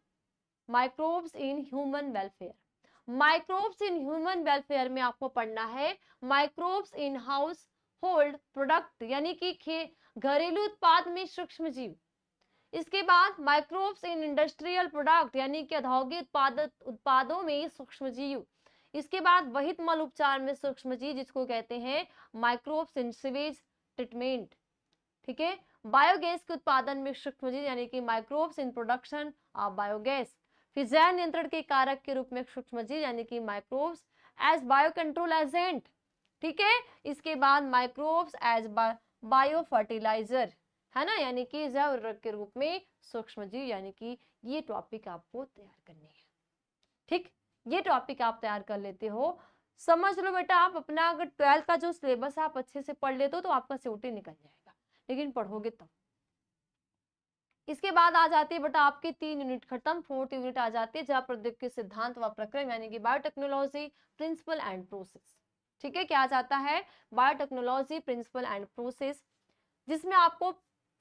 microbes in human welfare. Microbes in human welfare में आपको पढ़ना है microbes in house hold product, यानी कि घरेलू उत्पाद में सूक्ष्म जीव। इसके बाद माइक्रोब्स इन इंडस्ट्रियल प्रोडक्ट, यानी कि औद्योगिक उत्पादों में सूक्ष्म जीव। इसके बाद वहित मल उपचार में सूक्ष्म जीव, जिसको कहते हैं माइक्रोब्स इन सीवेज ट्रीटमेंट, ठीक है। बायोगैस के उत्पादन में सूक्ष्म जीव, यानी कि microbes in production of biogas. फिर जैव नियंत्रण के कारक के रूप में सूक्ष्म जीव, यानी कि microbes as bio control agent, ठीक है। इसके बाद माइक्रोब्स एज बायो फर्टिलाइजर, है ना, यानी कि जैव उर्वरक के रूप में सूक्ष्म जीव, यानी कि ये टॉपिक आपको तैयार करनी है, ठीक। ये टॉपिक आप तैयार कर लेते हो, समझ लो बेटा। आप अपना अगर 12th का जो सिलेबस आप अच्छे से पढ़ लेते हो तो आपका सीयूटी निकल जाएगा, लेकिन पढ़ोगे तब। इसके बाद आ जाती है बेटा आपकी 3 यूनिट खत्म, 4th यूनिट आ जाती है जहां प्रौद्योगिकी सिद्धांत व प्रक्रम, यानी कि बायोटेक्नोलॉजी प्रिंसिपल एंड प्रोसेस, ठीक है। क्या आ जाता है, बायोटेक्नोलॉजी प्रिंसिपल एंड प्रोसेस, जिसमें आपको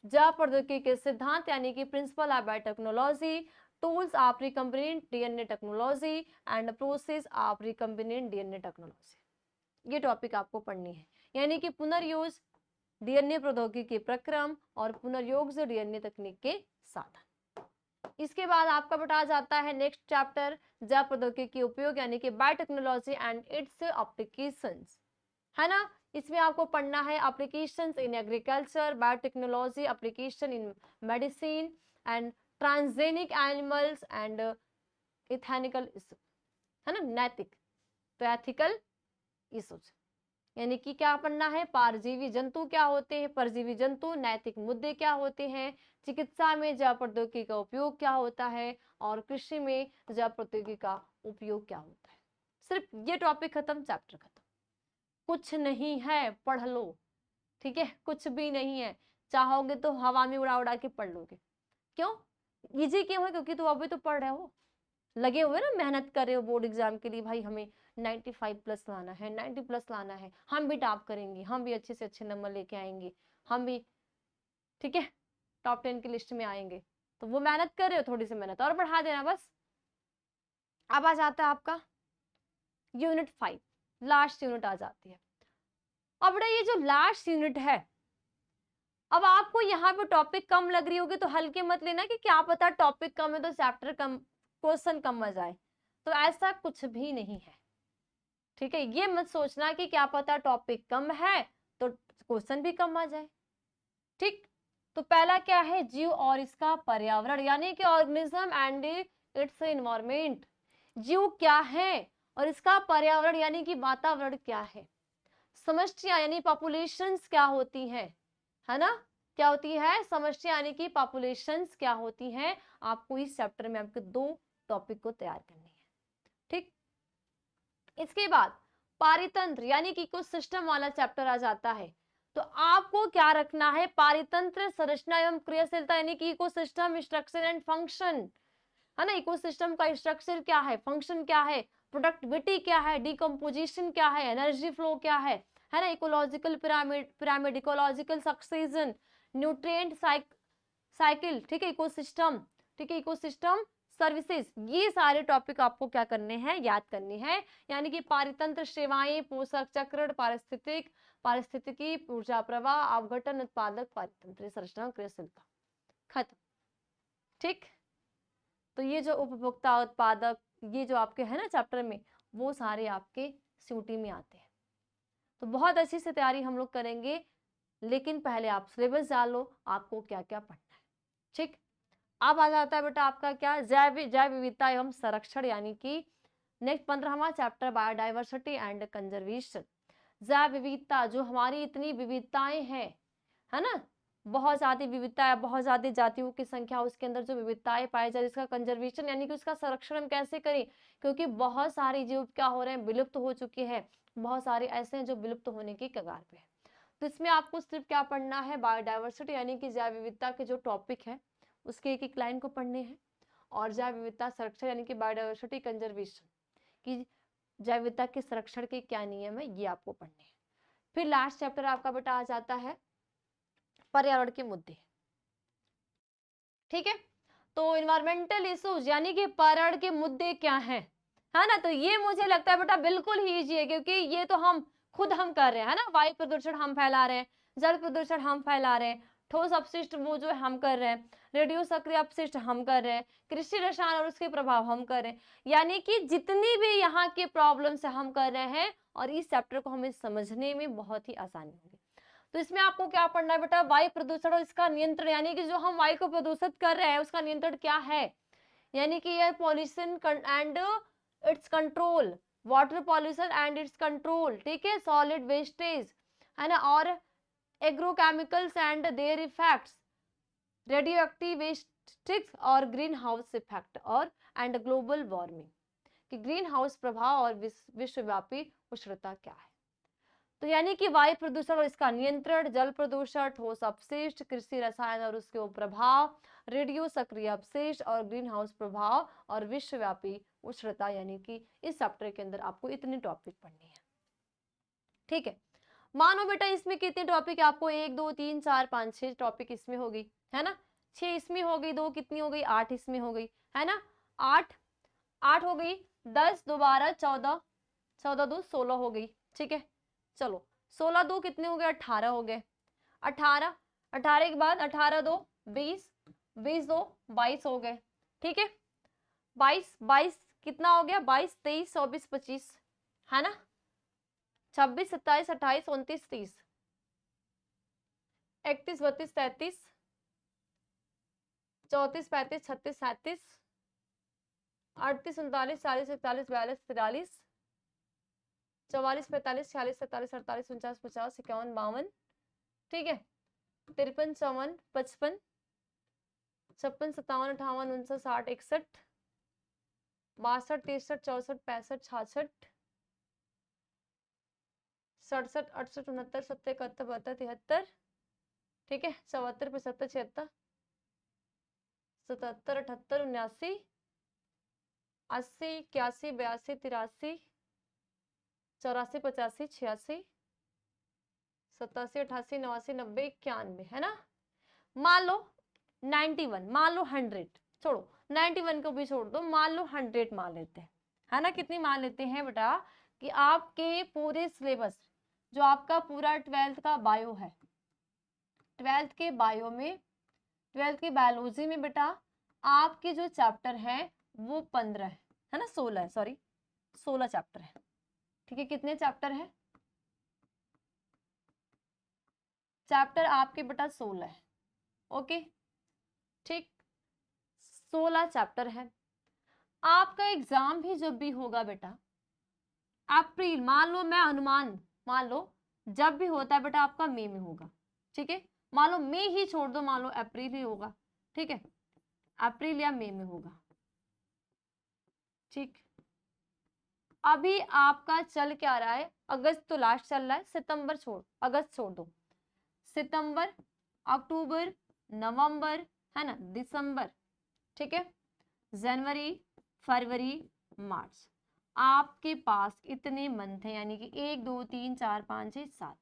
जैव प्रौद्योगिकी के सिद्धांत, यानी कि principle of biotechnology, tools of recombinant DNA technology and process of recombinant DNA technology, ये टॉपिक आपको पढ़नी है। यानी कि पुनर्यूज डीएनए प्रौद्योगिकी के प्रक्रम और पुनर्योग से डीएनए तकनीक के साधन। इसके बाद आपका बेटा जाता है नेक्स्ट चैप्टर, जैव प्रौद्योगिकी के उपयोग, यानी कि बायोटेक्नोलॉजी एंड इट्स एप्लीकेशंस, है ना। इसमें आपको पढ़ना है applications in agriculture, biotechnology application in medicine and transgenic animals and ethical issue, है ना, नैतिक, तो एथिकल इशूज, यानी कि क्या पढ़ना है, परजीवी जंतु क्या होते हैं, परजीवी जंतु, नैतिक मुद्दे क्या होते हैं, चिकित्सा में जैव प्रौद्योगिकी का उपयोग क्या होता है, और कृषि में जैव प्रौद्योगिकी का उपयोग क्या होता है। सिर्फ ये टॉपिक खत्म, चैप्टर खत्म, कुछ नहीं है, पढ़ लो, ठीक है, कुछ भी नहीं है। चाहोगे तो हवा में उड़ा उड़ा के पढ़ लोगे। क्यों इजी क्यों है, क्योंकि तुम अभी तो पढ़ रहे हो, लगे हुए ना, मेहनत कर रहे हो बोर्ड एग्जाम के लिए, भाई हमें 95+ लाना है, 90+ लाना है, हम भी टॉप करेंगे, हम भी अच्छे से अच्छे नंबर लेके आएंगे, हम भी, ठीक है, टॉप 10 की लिस्ट में आएंगे। तो वो मेहनत कर रहे हो, थोड़ी सी मेहनत और बढ़ा देना बस। अब आ जाता है आपका यूनिट 5 लास्ट यूनिट आ जाती है। अब बेटा ये जो लास्ट यूनिट है, अब आपको यहाँ पे टॉपिक कम लग रही होगी तो हल्के मत लेना कि क्या पता टॉपिक कम है तो चैप्टर कम, क्वेश्चन कम आ जाए, तो ऐसा कुछ भी नहीं है। ठीक है, ये मत सोचना कि क्या पता टॉपिक कम है तो क्वेश्चन भी कम आ जाए। ठीक, तो पहला क्या है, जीव और इसका पर्यावरण, यानी कि ऑर्गेनिज्म एंड इट्स एनवायरनमेंट। जीव क्या है और इसका पर्यावरण यानी कि वातावरण क्या है। समष्टियां यानी पॉपुलेशंस क्या होती हैं, है ना, क्या होती है समष्टियां यानी कि पॉपुलेशंस क्या होती हैं। आपको इस चैप्टर में आपके 2 टॉपिक को तैयार करनी है। ठीक, इसके बाद पारितंत्र यानी कि इकोसिस्टम वाला चैप्टर आ जाता है। तो आपको क्या रखना है, पारितंत्र संरचना एवं क्रियाशीलता यानी कि इकोसिस्टम स्ट्रक्चर एंड फंक्शन, है ना। इकोसिस्टम का स्ट्रक्चर क्या है, फंक्शन क्या है, प्रोडक्टिविटी क्या है, डिकम्पोजिशन क्या है, एनर्जी फ्लो क्या है ना। Ecological pyramid ecological succession, nutrient cycle, ठीक है, इकोसिस्टम, ठीक है, इकोसिस्टम सर्विसेज, ये सारे टॉपिक आपको क्या करने हैं, याद करने हैं। यानी कि पारितंत्र सेवाएं, पोषक चक्र, पारिस्थितिकी, ऊर्जा प्रवाह, अपघटन, उत्पादक, पारितंत्र संरचना, क्रियाशीलता, खत्म। ठीक, तो ये जो उपभोक्ता, उत्पादक, ये जो आपके है ना चैप्टर में, वो सारे आपके सीयूटी में आते हैं। तो बहुत अच्छी से तैयारी हम लोग करेंगे, लेकिन पहले आप सिलेबस डालो आपको क्या क्या पढ़ना है। ठीक, अब आ जाता है बेटा आपका क्या, जैव विविधता एवं संरक्षण, यानी कि नेक्स्ट 15वां चैप्टर, बायोडाइवर्सिटी एंड कंजर्वेशन। जैव विविधता, जो हमारी इतनी विविधताएं हैं, है ना, बहुत ज्यादा विविधता है, बहुत ज्यादा जातियों की संख्या, उसके अंदर जो विविधताएं पाई जाए, इसका कंजर्वेशन यानी कि उसका संरक्षण हम कैसे करें, क्योंकि बहुत सारे जीव क्या हो रहे हैं, विलुप्त हो चुके हैं, बहुत सारे ऐसे हैं जो विलुप्त होने की कगार पे है। तो इसमें आपको सिर्फ क्या पढ़ना है, बायोडाइवर्सिटी यानी कि जैव विविधता के जो टॉपिक है उसके एक एक लाइन को पढ़ने हैं, और जैव विविधता संरक्षण यानी कि बायोडाइवर्सिटी कंजर्वेशन की जैव विविधता के संरक्षण के क्या नियम है, ये आपको पढ़ने हैं। फिर लास्ट चैप्टर आपका बेटा आ जाता है पर्यावरण के मुद्दे। ठीक है, तो इन्वायरमेंटल इश्यूज यानी कि पर्यावरण के मुद्दे क्या हैं, है ना। तो ये मुझे लगता है बेटा बिल्कुल ही इजी है, क्योंकि ये तो हम खुद हम कर रहे हैं, है ना। वायु प्रदूषण हम फैला रहे हैं, जल प्रदूषण हम फैला रहे हैं, ठोस अपशिष्ट वो जो हम कर रहे हैं, रेडियो सक्रिय अपशिष्ट हम कर रहे हैं, कृषि रसायन और उसके प्रभाव हम कर रहे हैं, यानी कि जितनी भी यहाँ के प्रॉब्लम्स हम कर रहे हैं, और इस चैप्टर को हमें समझने में बहुत ही आसानी होगी। तो इसमें आपको क्या पढ़ना है बेटा, वायु प्रदूषण और इसका नियंत्रण, यानी कि जो हम वायु को प्रदूषित कर रहे हैं उसका नियंत्रण क्या है, यानी कि air pollution and its control, water pollution and its control, ठीक है, सॉलिड वेस्टेज, है ना, और agrochemicals and their effects, radioactive waste, और ग्रीन हाउस इफेक्ट और एंड ग्लोबल वार्मिंग, कि ग्रीन हाउस प्रभाव और विश्वव्यापी उष्णता क्या है। तो यानी कि वायु प्रदूषण और इसका नियंत्रण, जल प्रदूषण, ठोस अपशिष्ट, कृषि रसायन और उसके प्रभाव, रेडियो सक्रिय अपशिष्ट और ग्रीन हाउस प्रभाव और विश्वव्यापी उष्णता, यानी कि इस चैप्टर के अंदर आपको इतने टॉपिक पढ़ने हैं। ठीक है, मानो बेटा इसमें कितने टॉपिक, आपको 1 2 3 4 5 6 टॉपिक इसमें हो गई, है ना, 6 इसमें हो गई, 2 कितनी हो गई, 8 इसमें हो गई, है ना, 8 हो गई, 10 2 12 14, 14 2 16 हो गई। ठीक है, चलो 16 2 कितने हो गए, 18 हो गए, 18 18 के बाद 18 2 20, 20 2 22 हो गए। ठीक है, 22 22 कितना हो गया, 22 23 24 25, है ना, 26 27 28 29 30, 31 32 33 34 35 36 37 38 39 40 41 42 43 44 45 46 47 48 49 50 51 52, ठीक है, 53 54 55 56 57 58 59 60 61 62 63 64 65 66 67 68 69 70 71 72 73, ठीक है, 74 75 76 77 78 79 80 81 82 83 84 85 86 87 88 89 90 91, है ना। मान लो 91, मान लो 100, छोड़ो 91 को भी छोड़ दो, मान लो 100 मान लेते हैं, है ना, कितनी मान लेते हैं बेटा कि आपके पूरे सिलेबस जो आपका पूरा 12th का बायो है, 12th के बायो में, 12th की बायोलॉजी में बेटा आपके जो चैप्टर है वो 15 है ना, 16 है, सॉरी 16 चैप्टर है। ठीक है, कितने चैप्टर है? चैप्टर आपके बेटा 16 है। ओके, ठीक, 16 चैप्टर है। आपका एग्जाम भी जब भी होगा बेटा अप्रैल, मान लो, मैं अनुमान मान लो जब भी होता है बेटा आपका मई में होगा। ठीक है, मान लो मई ही छोड़ दो, मान लो अप्रैल ही होगा। ठीक है, अप्रैल या मई में होगा। ठीक, अभी आपका चल क्या रहा है, अगस्त तो लास्ट चल रहा है, सितंबर छोड़, अगस्त छोड़ दो, सितंबर, अक्टूबर, नवंबर, है ना, दिसंबर, ठीक है, जनवरी, फरवरी, मार्च, आपके पास इतने मंथ हैं, यानी कि 1 2 3 4 5 6 7,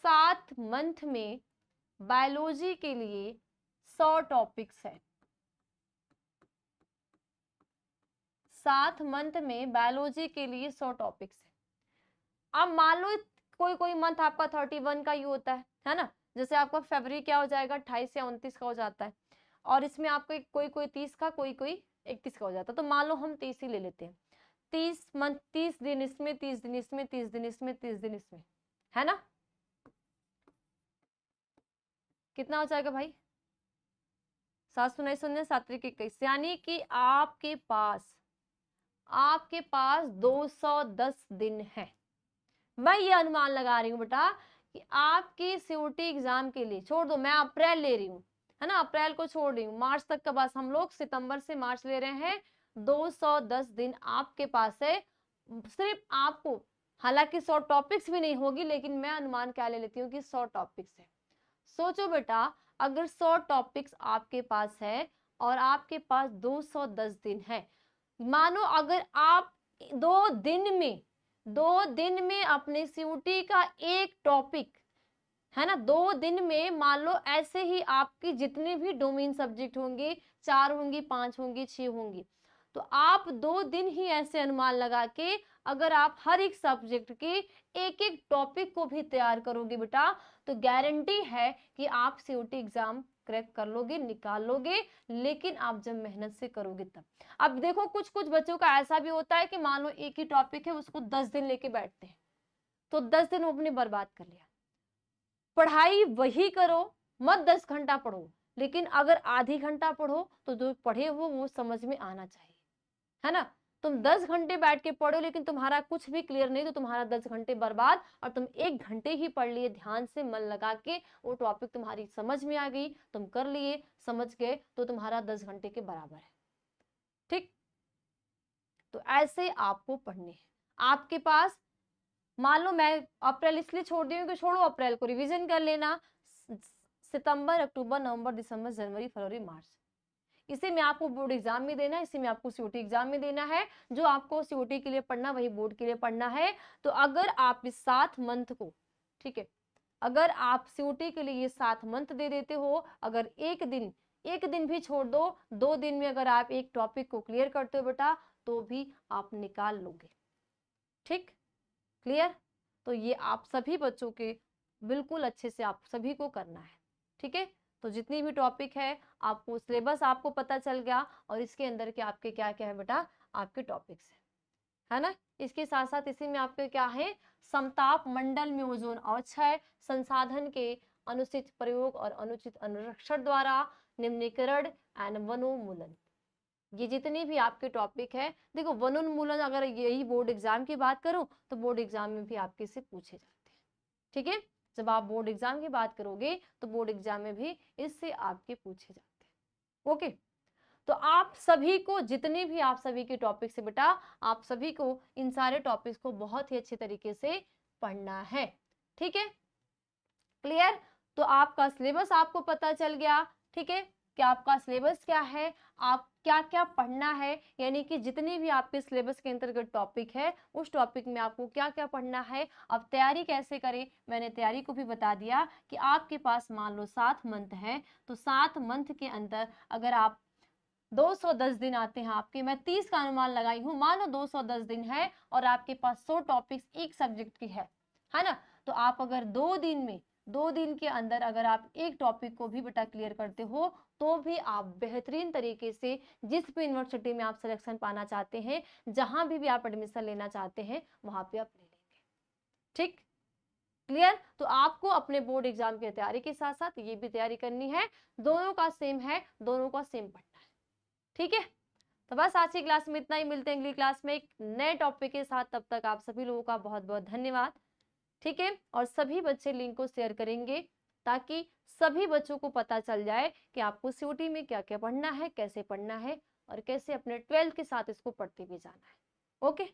7 मंथ में बायोलॉजी के लिए 100 टॉपिक्स है। 7 मंथ में बायोलॉजी के लिए 100 टॉपिक्स है। अब मान लो कोई कोई मंथ आपका 31 का ही होता है ना, जैसे आपका फरवरी क्या हो जाएगा 28 या 29 का हो जाता है, और इसमें आपको कोई कोई 30 का, कोई कोई 31 का हो जाता है। तो मान लो हम 30 ही ले लेते हैं, 30 मंथ, 30 दिन इसमें, 30 दिन इसमें, 30 दिन इसमें, 30 दिन इसमें, है ना, कितना हो जाएगा भाई? 7 सुनाई शून्य 7 21, यानी कि आपके पास 210 दिन है। मैं ये अनुमान लगा रही हूँ बेटा कि आपकी सीयूटी एग्जाम के लिए, छोड़ दो, मैं अप्रैल ले रही हूँ, है ना, अप्रैल को छोड़ रही हूँ, मार्च तक का बस हम लोग सितंबर से मार्च ले रहे हैं। 210 दिन आपके पास है सिर्फ आपको, हालांकि 100 टॉपिक्स भी नहीं होगी, लेकिन मैं अनुमान क्या ले लेती हूँ कि 100 टॉपिक्स है। सोचो बेटा, अगर 100 टॉपिक्स आपके पास है और आपके पास 210 दिन है, मानो अगर आप 2 दिन में अपने सीयूटी का एक टॉपिक, है ना, 2 दिन में मान लो ऐसे ही आपकी जितने भी डोमेन सब्जेक्ट होंगे, 4 होंगी, 5 होंगी, 6 होंगी, तो आप 2 दिन ही ऐसे अनुमान लगा के अगर आप हर एक सब्जेक्ट के एक एक टॉपिक को भी तैयार करोगे बेटा, तो गारंटी है कि आप सीयूटी एग्जाम क्रैक कर लोगे, निकाल लोगे, लेकिन आप जब मेहनत से करोगे तब। अब देखो, कुछ कुछ बच्चों का ऐसा भी होता है कि मान लो एक ही टॉपिक है, उसको 10 दिन लेके बैठते हैं, तो 10 दिन अपने बर्बाद कर लिया। पढ़ाई वही करो, मत 10 घंटा पढ़ो, लेकिन अगर आधी घंटा पढ़ो तो जो पढ़े हो वो समझ में आना चाहिए, है ना। तुम 10 घंटे बैठ के पढ़ो लेकिन तुम्हारा कुछ भी क्लियर नहीं, तो तुम्हारा 10 घंटे बर्बाद, और तुम 1 घंटे ही पढ़ लिए ध्यान से मन लगा के, वो टॉपिक तुम्हारी समझ में आ गई, तुम कर लिए, समझ गए, तो तुम्हारा 10 घंटे के बराबर है। ठीक, तो ऐसे आपको पढ़ने हैं। आपके पास मान लो, मैं अप्रैल इसलिए छोड़ दी हूँ कि छोड़ो अप्रैल को, रिवीजन कर लेना, सितंबर, अक्टूबर, नवंबर, दिसंबर, जनवरी, फरवरी, मार्च, इसी में आपको बोर्ड एग्जाम में देना है, इसी में आपको सीयूटी एग्जाम में देना है। जो आपको सीयूटी के लिए पढ़ना वही बोर्ड के लिए पढ़ना है। तो अगर आप इस 7 मंथ को, ठीक है, अगर आप सीयूटी के लिए ये 7 मंथ दे देते हो, अगर एक दिन भी छोड़ दो, 2 दिन में अगर आप एक टॉपिक को क्लियर करते हो बेटा, तो भी आप निकाल लोगे। ठीक, क्लियर? तो ये आप सभी बच्चों के बिल्कुल अच्छे से आप सभी को करना है। ठीक है, तो जितनी भी टॉपिक है आपको, सिलेबस आपको पता चल गया, और इसके अंदर के आपके क्या क्या है बेटा, आपके टॉपिक्स है ना। इसके साथ साथ इसी में आपके क्या है, समताप मंडल में ओजोन अवक्षय, संसाधन के अनुचित प्रयोग और अनुचित अनुरक्षण द्वारा निम्नीकरण एंड वनोन्मूलन, ये जितने भी आपके टॉपिक है। देखो, वनोन्मूलन अगर यही बोर्ड एग्जाम की बात करूं तो बोर्ड एग्जाम में भी आपके से पूछे जाते हैं। ठीक है, जब आप बोर्ड एग्जाम की बात करोगे तो बोर्ड एग्जाम में भी इससे आपके पूछे जाते हैं। ओके, तो आप सभी को, जितने भी आप सभी के टॉपिक से बेटा, आप सभी को इन सारे टॉपिक्स को बहुत ही अच्छे तरीके से पढ़ना है। ठीक है, क्लियर? तो आपका सिलेबस आपको पता चल गया। ठीक है, कि आपका सिलेबस क्या है, आप क्या क्या पढ़ना है, यानी कि जितने भी आपके सिलेबस के अंतर्गत टॉपिक है, उस टॉपिक में आपको क्या क्या पढ़ना है। अब तैयारी कैसे करें, मैंने तैयारी को भी बता दिया कि आपके पास मान लो 7 मंथ है, तो 7 मंथ के अंदर अगर आप 210 दिन आते हैं आपके, मैं 30 का अनुमान लगाई हूँ, मानो 210 दिन है और आपके पास 100 टॉपिक्स एक सब्जेक्ट की है ना। तो आप अगर 2 दिन के अंदर अगर आप एक टॉपिक को भी बेटा क्लियर करते हो तो भी आप बेहतरीन तरीके से जिस भी यूनिवर्सिटी में आप सिलेक्शन पाना चाहते हैं, जहां भी आप एडमिशन लेना चाहते हैं, वहां पे आप ले लेंगे। ठीक, क्लियर। तो आपको अपने बोर्ड एग्जाम की तैयारी के साथ साथ ये भी तैयारी करनी है, दोनों का सेम है, दोनों का सेम पढ़ना है। ठीक है, तो बस आज की क्लास में इतना ही, मिलते हैं अगली क्लास में एक नए टॉपिक के साथ। तब तक आप सभी लोगों का बहुत बहुत धन्यवाद। ठीक है, और सभी बच्चे लिंक को शेयर करेंगे ताकि सभी बच्चों को पता चल जाए कि आपको सीयूटी में क्या क्या पढ़ना है, कैसे पढ़ना है और कैसे अपने 12th के साथ इसको पढ़ते भी जाना है। ओके।